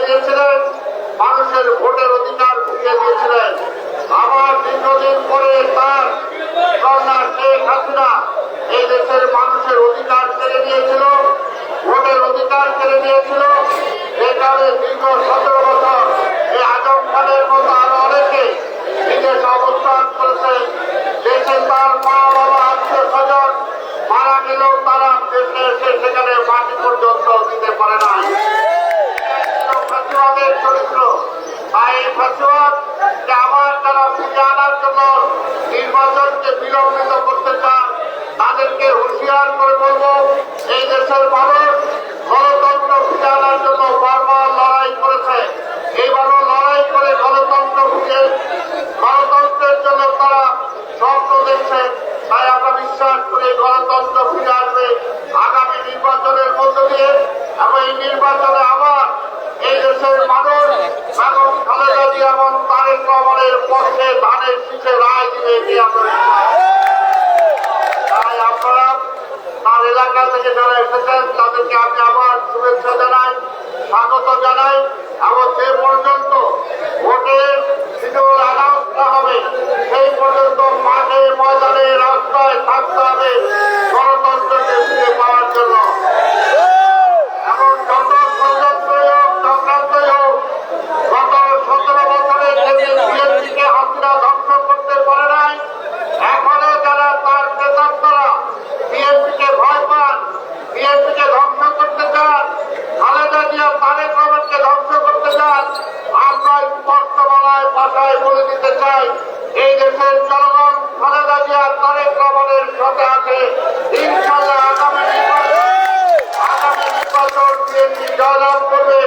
দিয়েছিলেন, মানুষের ভোটের অধিকার ফিরিয়ে দিয়েছিলেন। আবার দীর্ঘদিন পরে তার কন্যা শেখ হাসিনা এই দেশের মানুষের অধিকার কেড়ে নিয়েছিল, ভোটের অধিকার কেড়ে নিয়েছিল। যে কারণে দীর্ঘ 17 বছর এই আজম খানের মতো আরো অনেকে বিদেশে অবস্থান করেছে। দেশে তার মা বাবা আত্মীয় স্বজন মারা গেলেও তারা দেশে এসে সেখানে মাটি পর্যন্ত দিতে পারে না। ফাঁসিবাদের চরিত্র। তাই এই ফাঁসিবাদকে আবার তারা ফিরিয়ে আনার জন্য নির্বাচনকে বিলম্বিত করতে চান। তাদেরকে হুঁশিয়ার করে বলবো, এই দেশের মানুষ গণতন্ত্র ফিরিয়ে আনার জন্য বারবার লড়াই করেছে। এইবারও লড়াই করে গণতন্ত্র ফিরে গণতন্ত্রের জন্য তারা স্বপ্ন দেখছে। তাই আমরা বিশ্বাস করি গণতন্ত্র ফিরে আসবে আগামী নির্বাচনের মধ্য দিয়ে। এবং এই নির্বাচনে আবার এই দেশের মানুষ এবং খালেদা জিয়া এবং তারেক রহমানের পক্ষে ধানের শীষে রায় দিবে এটি আমরা। তাই আপনারা তার এলাকা থেকে যারা এসেছেন তাদেরকে আমি আবার শুভেচ্ছা জানাই, স্বাগত জানাই। এবং যে পর্যন্ত ভোটের শিডিউল অ্যানাউন্স না হবে সেই পর্যন্ত মাঠে ময়দানে রাস্তায় থাকতে হবে গণতন্ত্রকে ফিরে পাওয়ার জন্য। এবং যত ষড়যন্ত্রই হোক, চক্রান্তই হোক, গত 17 বছরে বিএনপিকে হাসিনা ধ্বংস করতে পারে নাই। এখনো যারা তার নেতারা বিএনপিকে ভয় পান, বিএনপিকে ধ্বংস করতে চান, খালেদা জিয়া তারেক রহমানকে ধ্বংস করতে চান, আমরা স্পষ্ট ভাষায় বলে দিতে চাই, এই দেশের জনগণ খালেদা জিয়া তারেক রহমানের সাথে আছে। ইনশাআল্লাহ আগামী নির্বাচন বিএনপি জয়লাভ করবে।